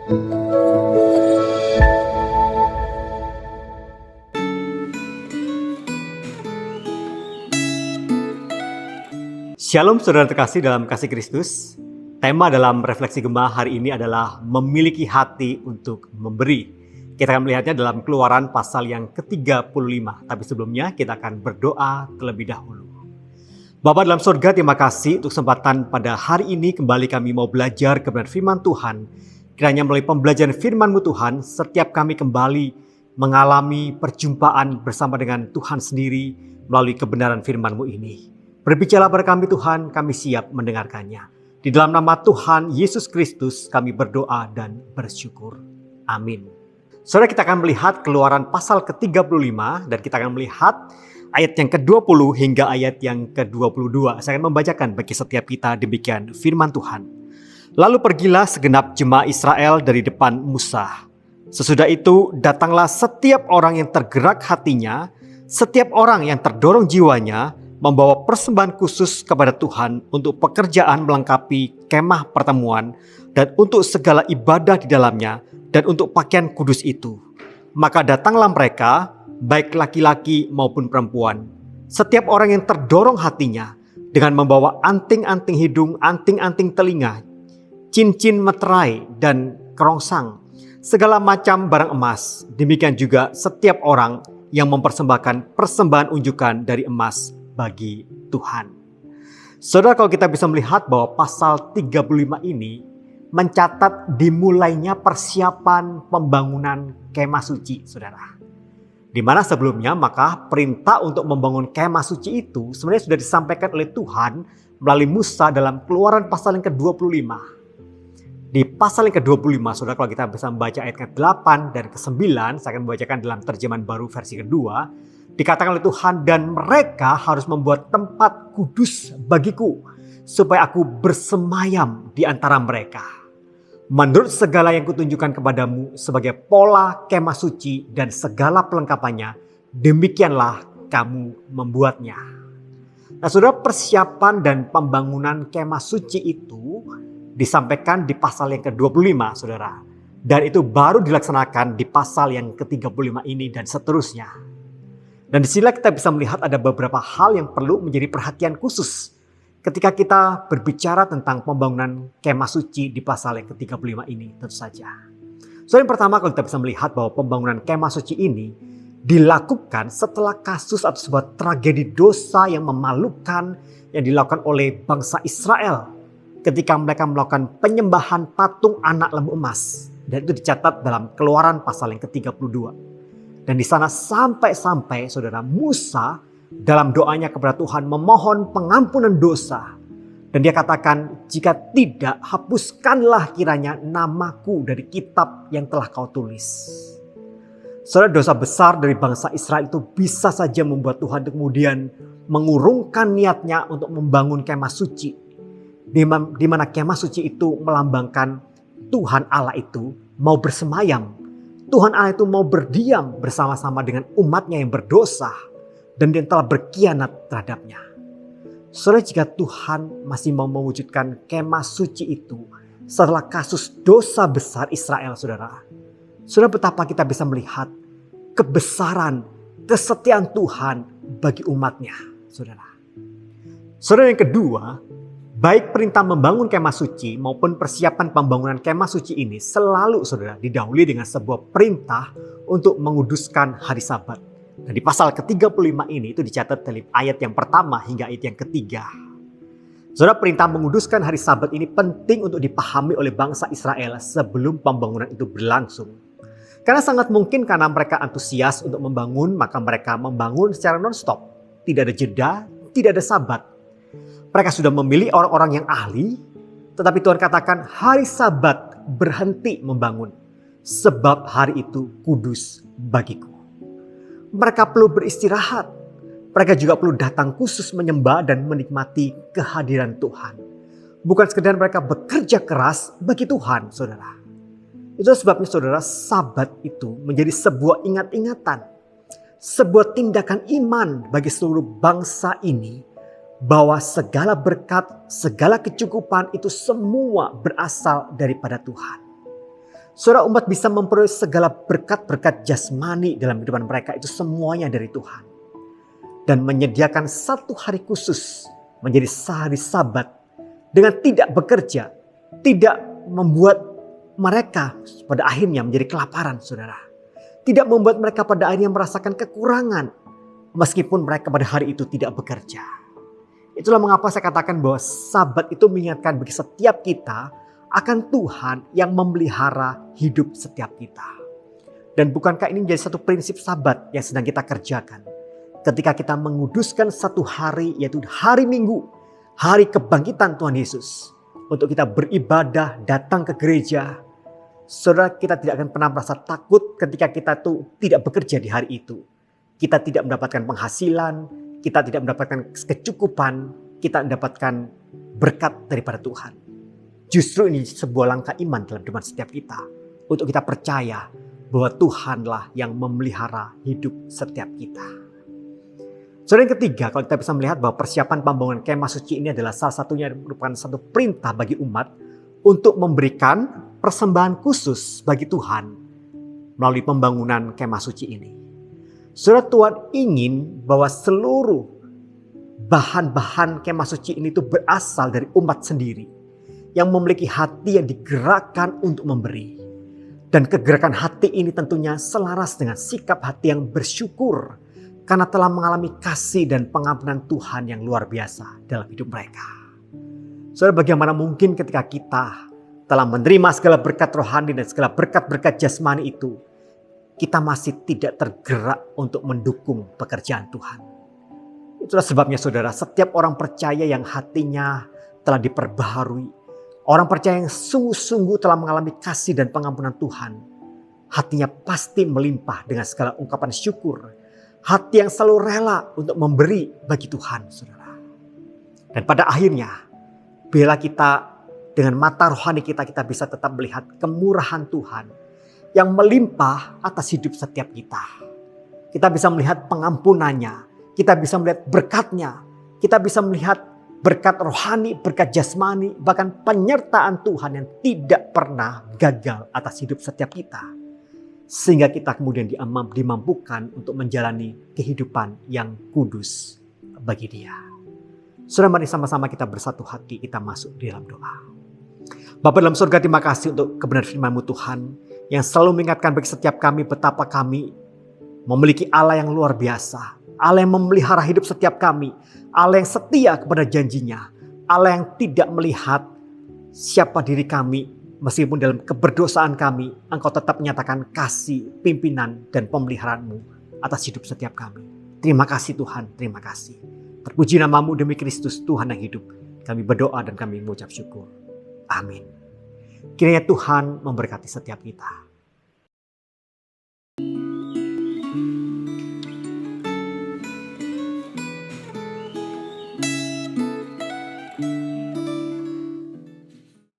Shalom saudara terkasih dalam kasih Kristus. Tema dalam refleksi Gema hari ini adalah memiliki hati untuk memberi. Kita akan melihatnya dalam Keluaran pasal yang ke-35. Tapi sebelumnya kita akan berdoa terlebih dahulu. Bapa dalam surga, terima kasih untuk kesempatan pada hari ini kembali kami mau belajar kebenaran firman Tuhan. Kiranya melalui pembelajaran firman-Mu Tuhan, setiap kami kembali mengalami perjumpaan bersama dengan Tuhan sendiri melalui kebenaran firman-Mu ini. Berbicara pada kami Tuhan, kami siap mendengarkannya. Di dalam nama Tuhan Yesus Kristus kami berdoa dan bersyukur. Amin. Saudara, kita akan melihat Keluaran pasal ke-35 dan kita akan melihat ayat yang ke-20 hingga ayat yang ke-22. Saya akan membacakan bagi setiap kita demikian firman Tuhan. Lalu pergilah segenap jemaah Israel dari depan Musa. Sesudah itu datanglah setiap orang yang tergerak hatinya, setiap orang yang terdorong jiwanya, membawa persembahan khusus kepada Tuhan untuk pekerjaan melengkapi kemah pertemuan dan untuk segala ibadah di dalamnya dan untuk pakaian kudus itu. Maka datanglah mereka, baik laki-laki maupun perempuan, setiap orang yang terdorong hatinya dengan membawa anting-anting hidung, anting-anting telinga, cincin meterai dan kerongsang, segala macam barang emas. Demikian juga setiap orang yang mempersembahkan persembahan unjukan dari emas bagi Tuhan. Saudara, kalau kita bisa melihat bahwa pasal 35 ini mencatat dimulainya persiapan pembangunan kemah suci, saudara. Di mana sebelumnya maka perintah untuk membangun kemah suci itu sebenarnya sudah disampaikan oleh Tuhan melalui Musa dalam Keluaran pasal yang ke-25. Di pasal yang ke-25, saudara, kalau kita bisa membaca ayat ke-8 dan ke-9, saya akan membacakan dalam terjemahan baru versi kedua. Dikatakan oleh Tuhan, dan mereka harus membuat tempat kudus bagiku, supaya aku bersemayam di antara mereka. Menurut segala yang kutunjukkan kepadamu sebagai pola kemah suci dan segala pelengkapannya, demikianlah kamu membuatnya. Nah, saudara, persiapan dan pembangunan kemah suci itu disampaikan di pasal yang ke-25, saudara. Dan itu baru dilaksanakan di pasal yang ke-35 ini dan seterusnya. Dan di sini kita bisa melihat ada beberapa hal yang perlu menjadi perhatian khusus ketika kita berbicara tentang pembangunan kemah suci di pasal yang ke-35 ini, tentu saja. So, yang pertama, kalau kita bisa melihat bahwa pembangunan kemah suci ini dilakukan setelah kasus atau sebuah tragedi dosa yang memalukan yang dilakukan oleh bangsa Israel ketika mereka melakukan penyembahan patung anak lembu emas. Dan itu dicatat dalam Keluaran pasal yang ke-32. Dan di sana sampai-sampai saudara Musa dalam doanya kepada Tuhan memohon pengampunan dosa. Dan dia katakan, jika tidak, hapuskanlah kiranya namaku dari kitab yang telah kau tulis. Saudara, dosa besar dari bangsa Israel itu bisa saja membuat Tuhan kemudian mengurungkan niatnya untuk membangun kemah suci. Di mana kemah suci itu melambangkan Tuhan Allah itu mau bersemayam. Tuhan Allah itu mau berdiam bersama-sama dengan umatnya yang berdosa dan yang telah berkhianat terhadapnya. Saudara, jika Tuhan masih mau mewujudkan kemah suci itu setelah kasus dosa besar Israel, saudara. Saudara, betapa kita bisa melihat kebesaran, kesetiaan Tuhan bagi umatnya, saudara. Saudara, yang kedua, baik perintah membangun kemah suci maupun persiapan pembangunan kemah suci ini selalu, saudara, didahului dengan sebuah perintah untuk menguduskan hari Sabat. Dan di pasal ke-35 ini itu dicatat dari ayat yang pertama hingga ayat yang ketiga. Saudara, perintah menguduskan hari Sabat ini penting untuk dipahami oleh bangsa Israel sebelum pembangunan itu berlangsung. Karena sangat mungkin karena mereka antusias untuk membangun, maka mereka membangun secara non-stop. Tidak ada jeda, tidak ada Sabat. Mereka sudah memilih orang-orang yang ahli, tetapi Tuhan katakan hari Sabat berhenti membangun, sebab hari itu kudus bagiku. Mereka perlu beristirahat, mereka juga perlu datang khusus menyembah dan menikmati kehadiran Tuhan. Bukan sekedar mereka bekerja keras bagi Tuhan, saudara. Itu sebabnya, saudara, Sabat itu menjadi sebuah ingat-ingatan, sebuah tindakan iman bagi seluruh bangsa ini, bahwa segala berkat, segala kecukupan itu semua berasal daripada Tuhan. Saudara, umat bisa memperoleh segala berkat-berkat jasmani dalam kehidupan mereka, itu semuanya dari Tuhan. Dan menyediakan satu hari khusus menjadi sehari Sabat dengan tidak bekerja, tidak membuat mereka pada akhirnya menjadi kelaparan, saudara. Tidak membuat mereka pada akhirnya merasakan kekurangan meskipun mereka pada hari itu tidak bekerja. Itulah mengapa saya katakan bahwa Sabat itu mengingatkan bagi setiap kita akan Tuhan yang memelihara hidup setiap kita. Dan bukankah ini menjadi satu prinsip Sabat yang sedang kita kerjakan? Ketika kita menguduskan satu hari, yaitu hari Minggu, hari kebangkitan Tuhan Yesus, untuk kita beribadah, datang ke gereja, saudara, kita tidak akan pernah merasa takut ketika kita tuh tidak bekerja di hari itu. Kita tidak mendapatkan penghasilan, kita tidak mendapatkan kecukupan, kita mendapatkan berkat daripada Tuhan. Justru ini sebuah langkah iman dalam hidup setiap kita, untuk kita percaya bahwa Tuhanlah yang memelihara hidup setiap kita. Saudara, yang ketiga, kalau kita bisa melihat bahwa persiapan pembangunan kemah suci ini adalah salah satunya merupakan satu perintah bagi umat untuk memberikan persembahan khusus bagi Tuhan melalui pembangunan kemah suci ini. Saudara, Tuhan ingin bahwa seluruh bahan-bahan kemah suci ini itu berasal dari umat sendiri yang memiliki hati yang digerakkan untuk memberi. Dan kegerakan hati ini tentunya selaras dengan sikap hati yang bersyukur karena telah mengalami kasih dan pengampunan Tuhan yang luar biasa dalam hidup mereka. Saudara, bagaimana mungkin ketika kita telah menerima segala berkat rohani dan segala berkat-berkat jasmani itu, kita masih tidak tergerak untuk mendukung pekerjaan Tuhan. Itulah sebabnya saudara, setiap orang percaya yang hatinya telah diperbaharui, orang percaya yang sungguh-sungguh telah mengalami kasih dan pengampunan Tuhan, hatinya pasti melimpah dengan segala ungkapan syukur. Hati yang selalu rela untuk memberi bagi Tuhan, saudara. Dan pada akhirnya, bila kita dengan mata rohani kita bisa tetap melihat kemurahan Tuhan yang melimpah atas hidup setiap kita. Kita bisa melihat pengampunannya, kita bisa melihat berkatnya, kita bisa melihat berkat rohani, berkat jasmani, bahkan penyertaan Tuhan yang tidak pernah gagal atas hidup setiap kita. Sehingga kita kemudian dimampukan untuk menjalani kehidupan yang kudus bagi Dia. Saudara, mari sama-sama kita bersatu hati, kita masuk di dalam doa. Bapa dalam surga, terima kasih untuk kebenaran firman-Mu Tuhan, yang selalu mengingatkan bagi setiap kami betapa kami memiliki Allah yang luar biasa. Allah yang memelihara hidup setiap kami. Allah yang setia kepada janjinya. Allah yang tidak melihat siapa diri kami. Meskipun dalam keberdosaan kami, Engkau tetap menyatakan kasih, pimpinan, dan pemeliharaan-Mu atas hidup setiap kami. Terima kasih Tuhan, terima kasih. Terpuji nama-Mu demi Kristus, Tuhan yang hidup. Kami berdoa dan kami mengucap syukur. Amin. Kiranya Tuhan memberkati setiap kita.